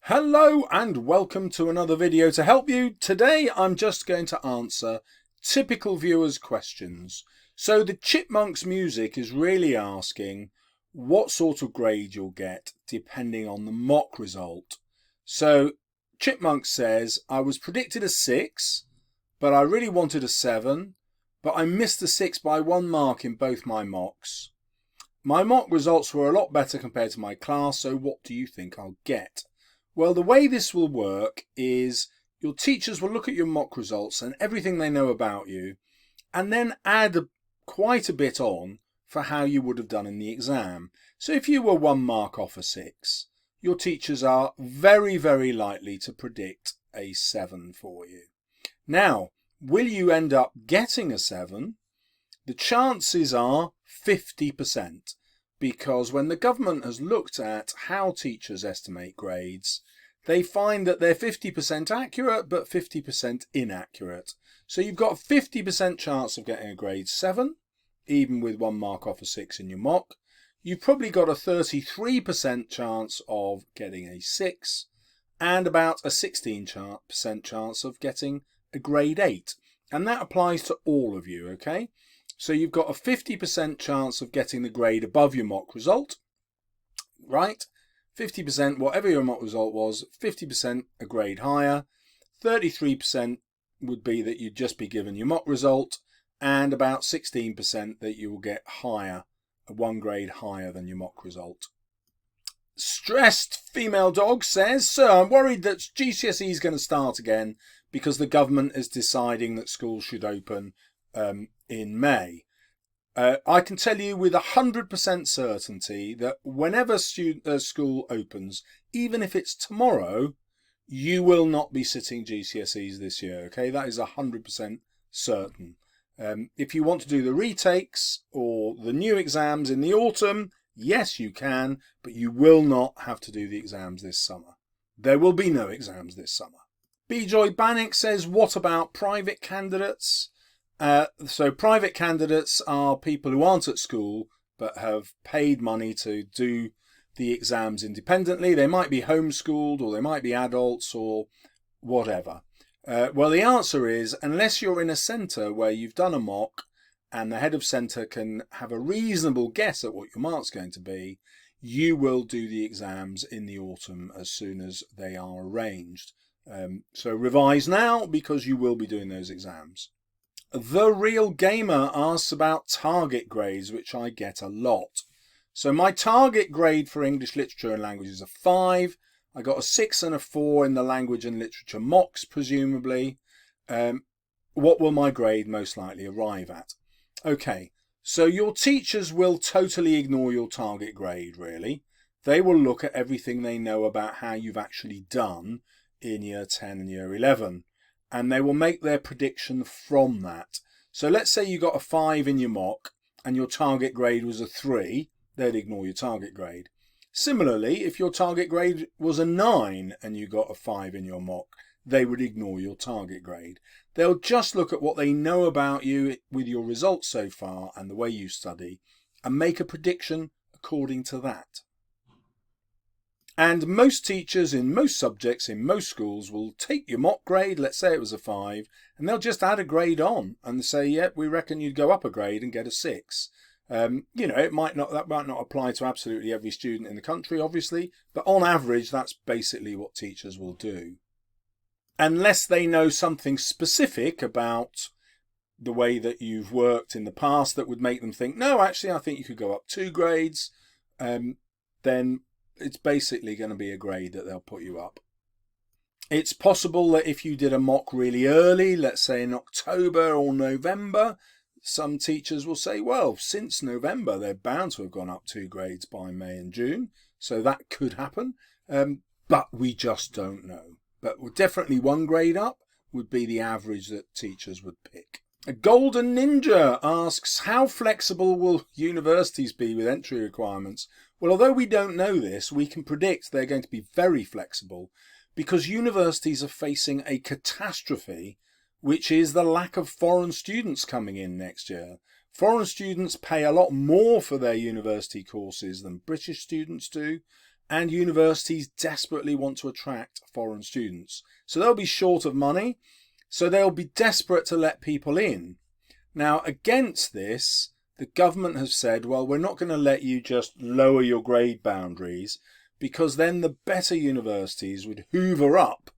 Hello and welcome to another video to help you. Today I'm just going to answer typical viewers' questions. So the Chipmunks music is really asking what sort of grade you'll get depending on the mock result. So Chipmunk says, I was predicted a 6, but I really wanted a 7, but I missed the 6 by 1 mark in both my mocks. My mock results were a lot better compared to my class, so what do you think I'll get? Well, the way this will work is your teachers will look at your mock results and everything they know about you and then add quite a bit on for how you would have done in the exam. So if you were 1 mark off a 6, your teachers are very, very likely to predict a 7 for you. Now, will you end up getting a 7? The chances are 50%. Because when the government has looked at how teachers estimate grades, they find that they're 50% accurate but 50% inaccurate. So you've got a 50% chance of getting a grade 7, even with 1 mark off a 6 in your mock. You've probably got a 33% chance of getting a 6 and about a 16% chance of getting a grade 8. And that applies to all of you, okay? So you've got a 50% chance of getting the grade above your mock result, right? 50%, whatever your mock result was, 50% a grade higher, 33% would be that you'd just be given your mock result, and about 16% that you will get higher, 1 grade higher than your mock result. Stressed female dog says, Sir, I'm worried that GCSE is going to start again because the government is deciding that schools should open in May. I can tell you with 100% certainty that whenever school opens, even if it's tomorrow, you will not be sitting GCSEs this year. Okay, that is 100% certain. If you want to do the retakes or the new exams in the autumn, yes, you can, but you will not have to do the exams this summer. There will be no exams this summer. Bjoy Bannock says, what about private candidates? So private candidates are people who aren't at school but have paid money to do the exams independently. They might be homeschooled or they might be adults or whatever. Well, the answer is, unless you're in a centre where you've done a mock and the head of centre can have a reasonable guess at what your mark's going to be, you will do the exams in the autumn as soon as they are arranged. So revise now because you will be doing those exams. The Real Gamer asks about target grades, which I get a lot. So my target grade for English Literature and Language is a 5. I got a 6 and a 4 in the Language and Literature mocks, presumably. What will my grade most likely arrive at? Okay, so your teachers will totally ignore your target grade, really. They will look at everything they know about how you've actually done in Year 10 and Year 11. And they will make their prediction from that. So let's say you got a 5 in your mock and your target grade was a 3, they'd ignore your target grade. Similarly, if your target grade was a 9 and you got a 5 in your mock, they would ignore your target grade. They'll just look at what they know about you with your results so far and the way you study and make a prediction according to that. And most teachers in most subjects in most schools will take your mock grade, let's say it was a 5, and they'll just add a grade on and say, yep, we reckon you'd go up a grade and get a 6. You know, that might not apply to absolutely every student in the country, obviously, but on average, that's basically what teachers will do. Unless they know something specific about the way that you've worked in the past that would make them think, no, actually, I think you could go up 2 grades, then it's basically going to be a grade that they'll put you up. It's possible that if you did a mock really early, let's say in October or November, some teachers will say, well, since November, they're bound to have gone up 2 grades by May and June. So that could happen, but we just don't know. But definitely 1 grade up would be the average that teachers would pick. A Golden Ninja asks, how flexible will universities be with entry requirements? Well, although we don't know this, we can predict they're going to be very flexible because universities are facing a catastrophe, which is the lack of foreign students coming in next year. Foreign students pay a lot more for their university courses than British students do, and universities desperately want to attract foreign students. So they'll be short of money, so they'll be desperate to let people in. Now, against this, the government has said, well, we're not going to let you just lower your grade boundaries, because then the better universities would hoover up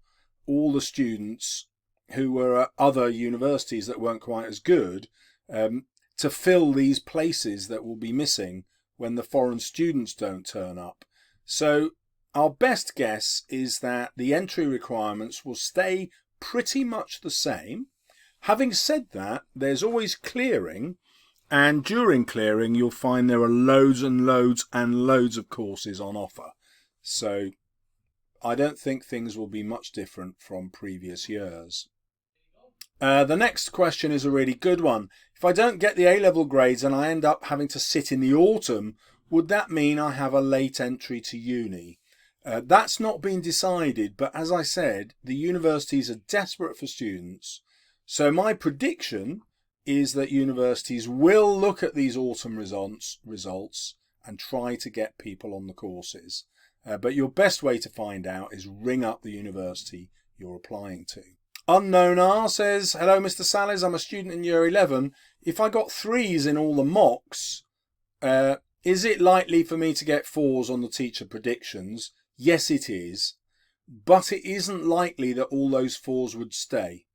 all the students who were at other universities that weren't quite as good, to fill these places that will be missing when the foreign students don't turn up. So our best guess is that the entry requirements will stay pretty much the same. Having said that, there's always clearing, and during clearing you'll find there are loads and loads and loads of courses on offer. So I don't think things will be much different from previous years. The next question is a really good one. If I don't get the A-level grades and I end up having to sit in the autumn, would that mean I have a late entry to uni? That's not been decided, but as I said, the universities are desperate for students. So my prediction is that universities will look at these autumn results and try to get people on the courses. But your best way to find out is ring up the university you're applying to. Unknown R says, hello Mr. Salles, I'm a student in year 11. If I got 3s in all the mocks, is it likely for me to get 4s on the teacher predictions? Yes, it is, but it isn't likely that all those 4s would stay.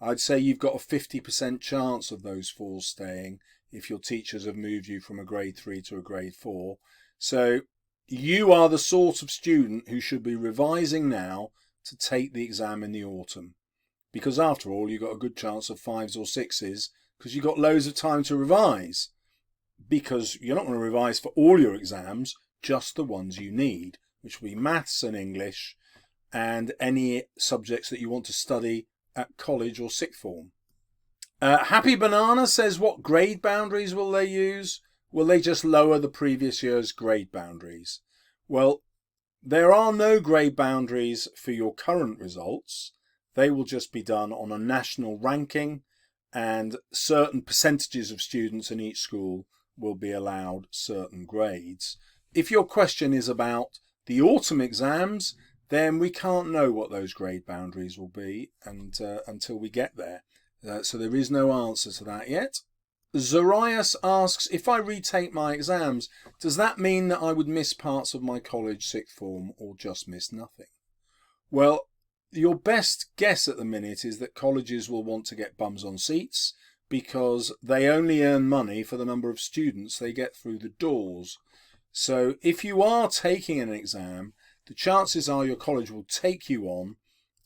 I'd say you've got a 50% chance of those 4s staying if your teachers have moved you from a grade 3 to a grade 4. So you are the sort of student who should be revising now to take the exam in the autumn. Because after all, you've got a good chance of 5s or 6s because you've got loads of time to revise. Because you're not going to revise for all your exams, just the ones you need, which will be maths and English and any subjects that you want to study at college or sixth form. Happy Banana says, what grade boundaries will they use? Will they just lower the previous year's grade boundaries? Well, there are no grade boundaries for your current results. They will just be done on a national ranking, and certain percentages of students in each school will be allowed certain grades. If your question is about the autumn exams, then we can't know what those grade boundaries will be until we get there. So there is no answer to that yet. Zarias asks, if I retake my exams, does that mean that I would miss parts of my college sixth form or just miss nothing? Well, your best guess at the minute is that colleges will want to get bums on seats because they only earn money for the number of students they get through the doors. So if you are taking an exam, the chances are your college will take you on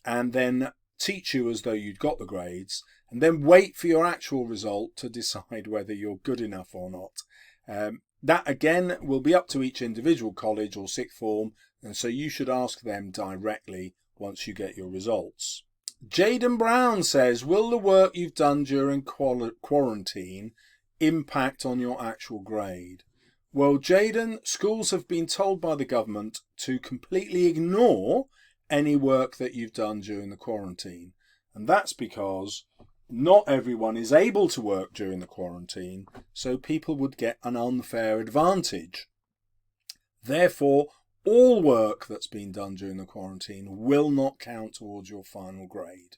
and then teach you as though you'd got the grades and then wait for your actual result to decide whether you're good enough or not. That again will be up to each individual college or sixth form, and so you should ask them directly once you get your results. Jaden Brown says, will the work you've done during quarantine impact on your actual grade? Well, Jaden, schools have been told by the government to completely ignore any work that you've done during the quarantine. And that's because not everyone is able to work during the quarantine, so people would get an unfair advantage. Therefore, all work that's been done during the quarantine will not count towards your final grade.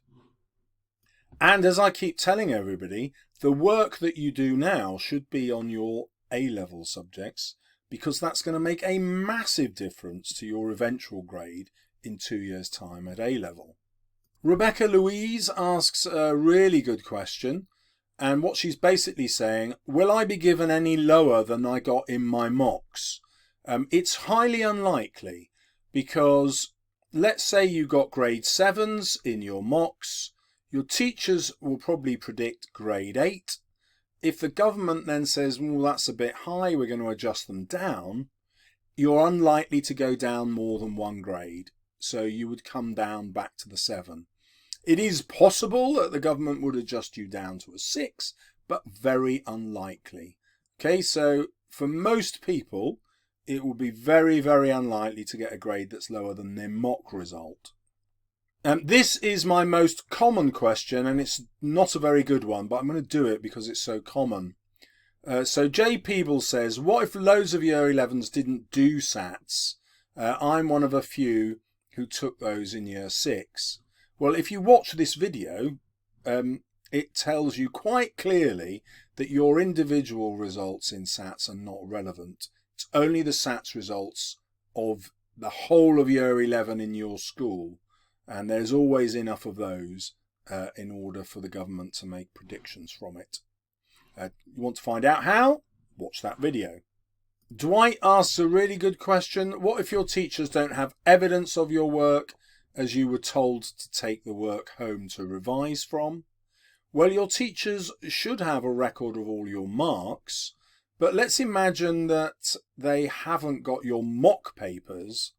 And as I keep telling everybody, the work that you do now should be on your A-level subjects, because that's going to make a massive difference to your eventual grade in 2 years' time at A-level. Rebecca Louise asks a really good question, and what she's basically saying, will I be given any lower than I got in my mocks? It's highly unlikely, because let's say you got grade 7s in your mocks, your teachers will probably predict grade 8. If the government then says, well, that's a bit high, we're going to adjust them down, you're unlikely to go down more than 1 grade. So you would come down back to the 7. It is possible that the government would adjust you down to a 6, but very unlikely. Okay, so for most people, it will be very, very unlikely to get a grade that's lower than their mock result. This is my most common question, and it's not a very good one, but I'm going to do it because it's so common. So Jay Peebles says, what if loads of year 11s didn't do SATs? I'm one of a few who took those in year 6. Well, if you watch this video, it tells you quite clearly that your individual results in SATs are not relevant. It's only the SATs results of the whole of year 11 in your school, and there's always enough of those in order for the government to make predictions from it. You want to find out how? Watch that video. Dwight asks a really good question. What if your teachers don't have evidence of your work as you were told to take the work home to revise from? Well, your teachers should have a record of all your marks, but let's imagine that they haven't got your mock papers.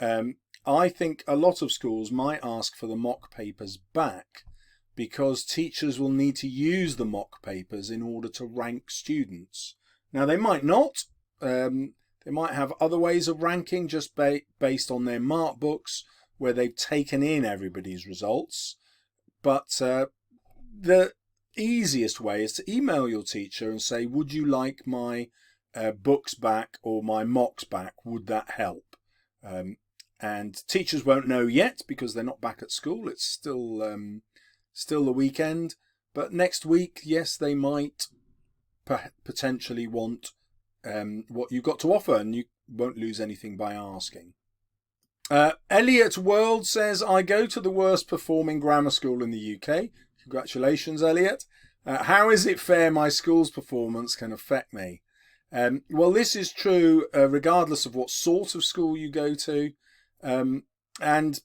I think a lot of schools might ask for the mock papers back because teachers will need to use the mock papers in order to rank students. Now, they might not. They might have other ways of ranking just based on their mark books where they've taken in everybody's results. But the easiest way is to email your teacher and say, would you like my books back or my mocks back? Would that help? And teachers won't know yet because they're not back at school. It's still the weekend. But next week, yes, they might potentially want what you've got to offer, and you won't lose anything by asking. Elliot World says, I go to the worst performing grammar school in the UK. Congratulations, Elliot. How is it fair my school's performance can affect me? Well, this is true regardless of what sort of school you go to. And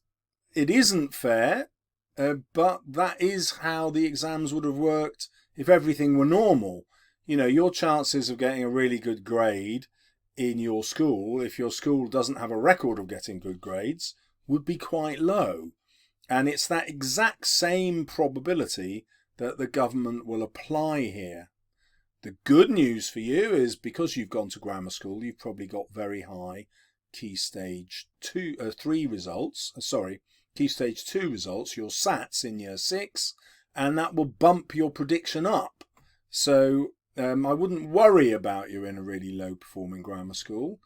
it isn't fair, but that is how the exams would have worked if everything were normal. You know, your chances of getting a really good grade in your school, if your school doesn't have a record of getting good grades, would be quite low. And it's that exact same probability that the government will apply here. The good news for you is because you've gone to grammar school, you've probably got very high Key Stage 3 results, Key Stage 2 results, your SATs in year 6, and that will bump your prediction up. So I wouldn't worry about you in a really low performing grammar school.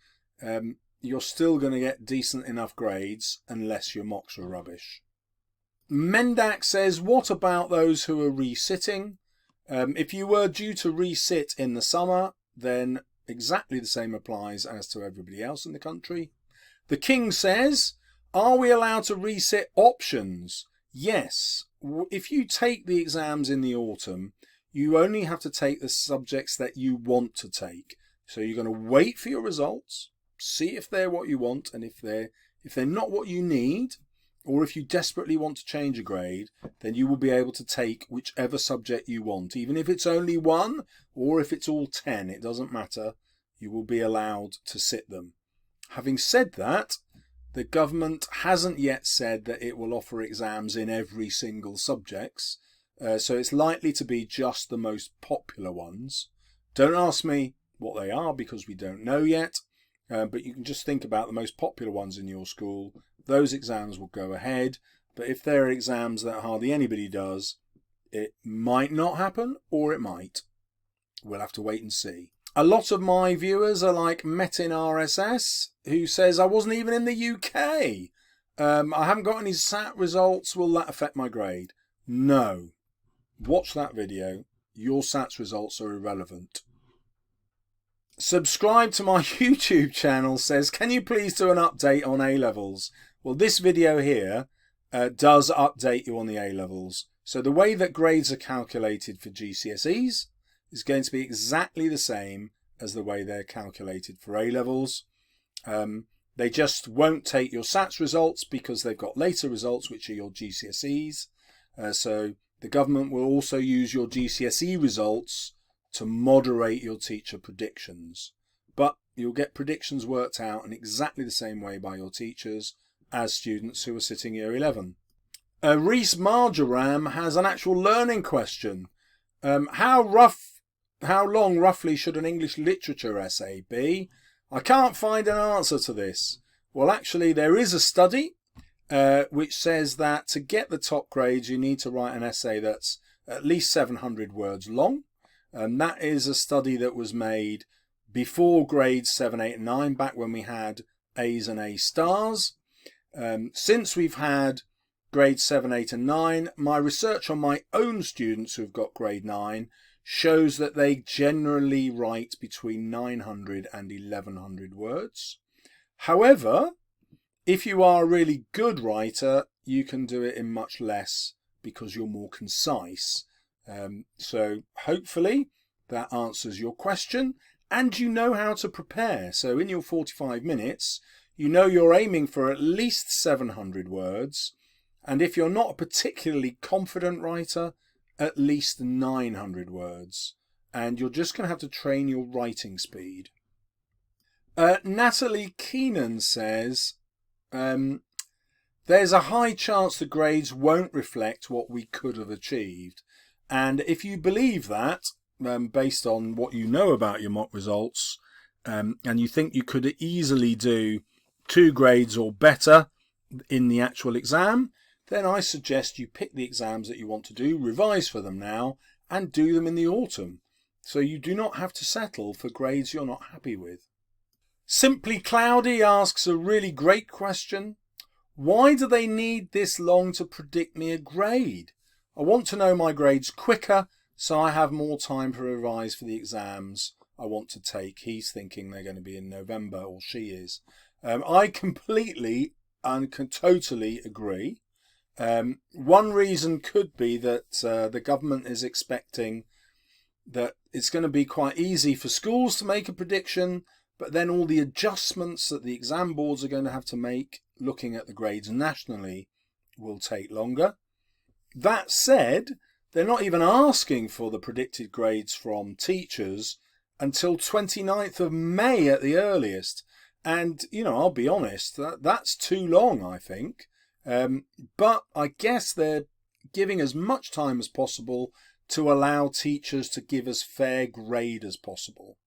You're still going to get decent enough grades unless your mocks are rubbish. Mendak says, what about those who are resitting? If you were due to resit in the summer, then exactly the same applies as to everybody else in the country. The King says, are we allowed to resit options? Yes. If you take the exams in the autumn, you only have to take the subjects that you want to take. So you're going to wait for your results, see if they're what you want, and if they're not what you need, or if you desperately want to change a grade, then you will be able to take whichever subject you want. Even if it's only 1 or if it's all 10, it doesn't matter. You will be allowed to sit them. Having said that, the government hasn't yet said that it will offer exams in every single subjects. So it's likely to be just the most popular ones. Don't ask me what they are because we don't know yet. But you can just think about the most popular ones in your school. Those exams will go ahead, but if there are exams that hardly anybody does, it might not happen, or it might. We'll have to wait and see. A lot of my viewers are like Metin RSS, who says, I wasn't even in the UK. I haven't got any SAT results. Will that affect my grade? No. Watch that video. Your SATs results are irrelevant. Subscribe to my YouTube channel says, can you please do an update on A-levels? Well, this video here does update you on the A-levels. So the way that grades are calculated for GCSEs is going to be exactly the same as the way they're calculated for A-levels. They just won't take your SATs results because they've got later results, which are your GCSEs. So the government will also use your GCSE results to moderate your teacher predictions. But you'll get predictions worked out in exactly the same way by your teachers as students who are sitting year 11. Reese Marjoram has an actual learning question. How long roughly should an English literature essay be? I can't find an answer to this. Well, actually, there is a study which says that to get the top grades, you need to write an essay that's at least 700 words long. And that is a study that was made before grades 7, 8 and 9, back when we had A's and A stars. Since we've had grades 7, 8 and 9, my research on my own students who've got grade 9 shows that they generally write between 900 and 1100 words. However, if you are a really good writer, you can do it in much less because you're more concise. So hopefully that answers your question, and you know how to prepare. So in your 45 minutes, you know you're aiming for at least 700 words, and if you're not a particularly confident writer, at least 900 words. And you're just going to have to train your writing speed. Natalie Keenan says, there's a high chance the grades won't reflect what we could have achieved. And if you believe that, based on what you know about your mock results, and you think you could easily do 2 grades or better in the actual exam, then I suggest you pick the exams that you want to do, revise for them now, and do them in the autumn. So you do not have to settle for grades you're not happy with. Simply Cloudy asks a really great question. Why do they need this long to predict me a grade? I want to know my grades quicker so I have more time to revise for the exams I want to take. He's thinking they're going to be in November, or she is. I completely and can totally agree. One reason could be that the government is expecting that it's going to be quite easy for schools to make a prediction, but then all the adjustments that the exam boards are going to have to make looking at the grades nationally will take longer. That said, they're not even asking for the predicted grades from teachers until 29th of May at the earliest. And, you know, I'll be honest, that's too long, I think. But I guess they're giving as much time as possible to allow teachers to give as fair grade as possible.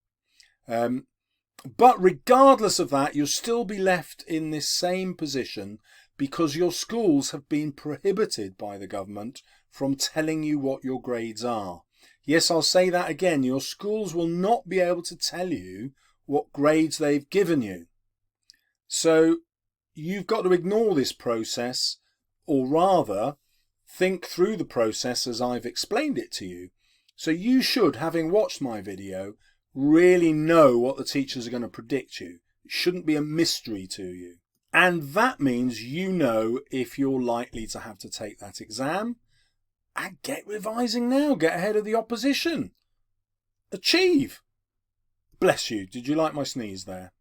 But regardless of that, you'll still be left in this same position because your schools have been prohibited by the government from telling you what your grades are. Yes, I'll say that again. Your schools will not be able to tell you what grades they've given you. So you've got to ignore this process, or rather think through the process as I've explained it to you. So you should, having watched my video, really know what the teachers are going to predict you. It shouldn't be a mystery to you. And that means you know if you're likely to have to take that exam. And get revising now. Get ahead of the opposition. Achieve. Bless you. Did you like my sneeze there?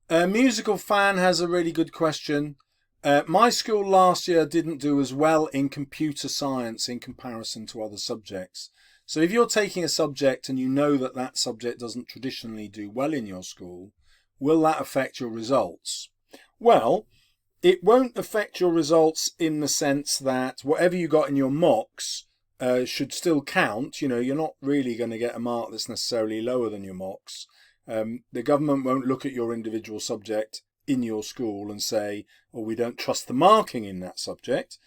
A musical fan has a really good question. My school last year didn't do as well in computer science in comparison to other subjects. So if you're taking a subject and you know that that subject doesn't traditionally do well in your school, will that affect your results? Well, it won't affect your results in the sense that whatever you got in your mocks should still count. You know, you're not really going to get a mark that's necessarily lower than your mocks. The government won't look at your individual subject in your school and say, oh, we don't trust the marking in that subject.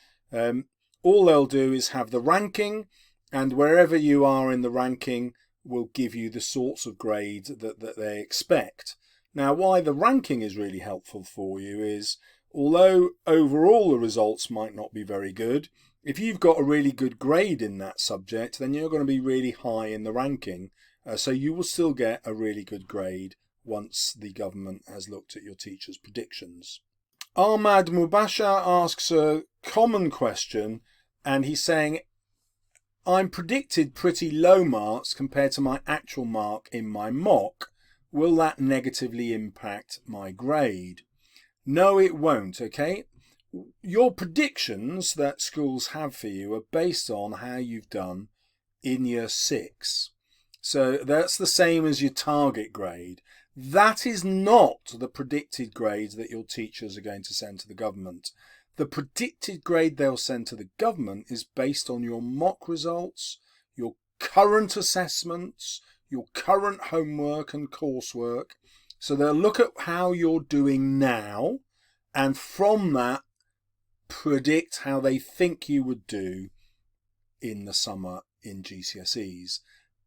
All they'll do is have the ranking, and wherever you are in the ranking will give you the sorts of grade that they expect. Now, why the ranking is really helpful for you is, although overall the results might not be very good, if you've got a really good grade in that subject, then you're going to be really high in the ranking. So you will still get a really good grade once the government has looked at your teacher's predictions. Ahmad Mubashar asks a common question, and he's saying, I'm predicted pretty low marks compared to my actual mark in my mock. Will that negatively impact my grade? No, it won't, okay? Your predictions that schools have for you are based on how you've done in year 6. So that's the same as your target grade. That is not the predicted grade that your teachers are going to send to the government. The predicted grade they'll send to the government is based on your mock results, your current assessments, your current homework and coursework. So they'll look at how you're doing now, and from that predict how they think you would do in the summer in GCSEs.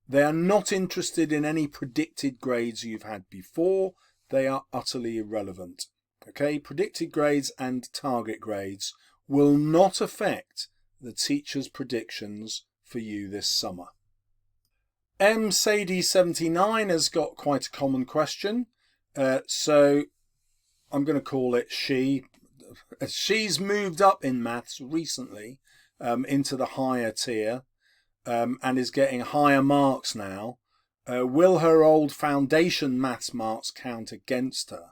They are not interested in any predicted grades you've had before. they are utterly irrelevant. Okay, predicted grades and target grades will not affect the teacher's predictions for you this summer. Sadie79 has got quite a common question, so I'm going to call it she. She's moved up in maths recently into the higher tier and is getting higher marks now. Will her old foundation maths marks count against her?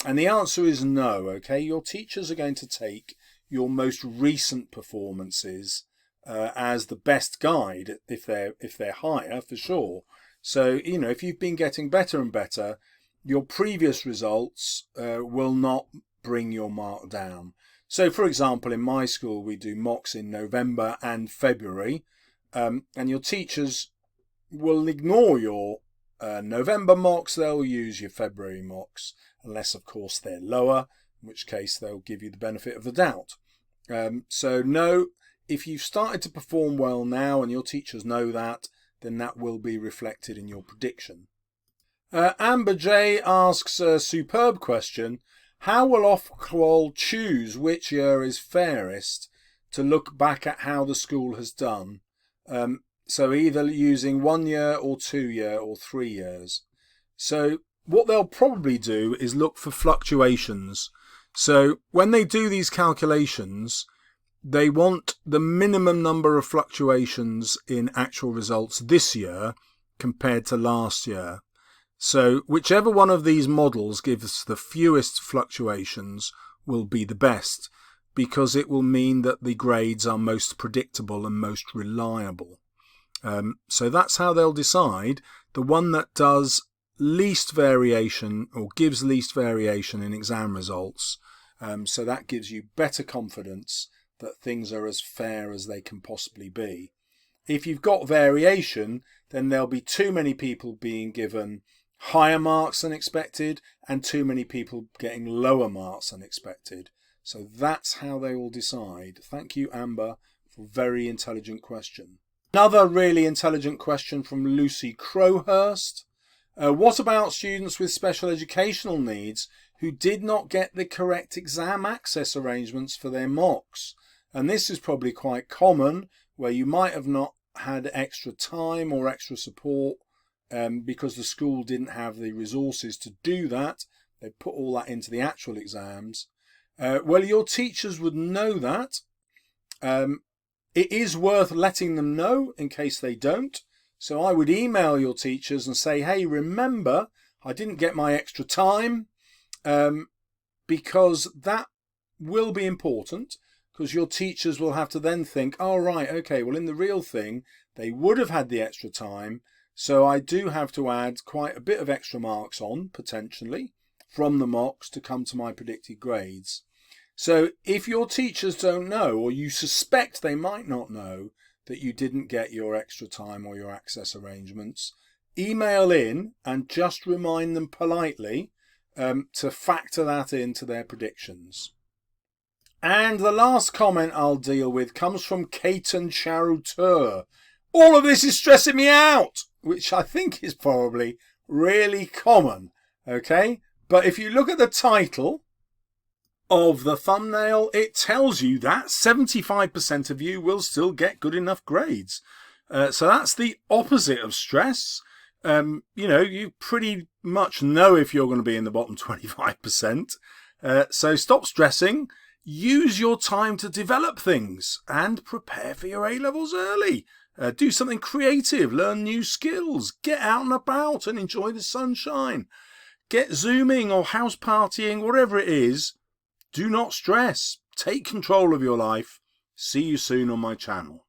And the answer is no. Okay, your teachers are going to take your most recent performances as the best guide if they're higher, for sure. So, you know, if you've been getting better and better, your previous results will not bring your mark down. So, for example, in my school we do mocks in November and February, and your teachers will ignore your November mocks. They'll use your February mocks, unless of course they're lower, in which case they'll give you the benefit of the doubt. So no, if you've started to perform well now and your teachers know that, then that will be reflected in your prediction. Amber J asks a superb question. How will Ofqual choose which year is fairest to look back at how the school has done? So either using 1 year or 2 year or 3 years. So what they'll probably do is look for fluctuations. So when they do these calculations, they want the minimum number of fluctuations in actual results this year compared to last year. So whichever one of these models gives the fewest fluctuations will be the best, because it will mean that the grades are most predictable and most reliable. So that's how they'll decide. The one that does least variation or gives least variation in exam results, so that gives you better confidence that things are as fair as they can possibly be. If you've got variation, then there'll be too many people being given higher marks than expected and too many people getting lower marks than expected. So that's how they will decide. Thank you, Amber, for a very intelligent question. Another really intelligent question from Lucy Crowhurst. What about students with special educational needs who did not get the correct exam access arrangements for their mocks? And this is probably quite common, where you might have not had extra time or extra support because the school didn't have the resources to do that. They put all that into the actual exams. Well, your teachers would know that. It is worth letting them know in case they don't. So I would email your teachers and say, hey, remember, I didn't get my extra time, because that will be important, because your teachers will have to then think, oh, right, okay, well, in the real thing, they would have had the extra time. So I do have to add quite a bit of extra marks on, potentially, from the mocks to come to my predicted grades. So if your teachers don't know, or you suspect they might not know that you didn't get your extra time or your access arrangements, email in and just remind them politely to factor that into their predictions. And the last comment I'll deal with comes from Ketan Charutur. All of this is stressing me out, which I think is probably really common, okay? But if you look at the title of the thumbnail, it tells you that 75% of you will still get good enough grades. So that's the opposite of stress. You know, you pretty much know if you're going to be in the bottom 25%. So stop stressing. Use your time to develop things and prepare for your A-levels early. Do something creative, learn new skills, get out and about and enjoy the sunshine. Get Zooming or house partying, whatever it is. Do not stress. Take control of your life. See you soon on my channel.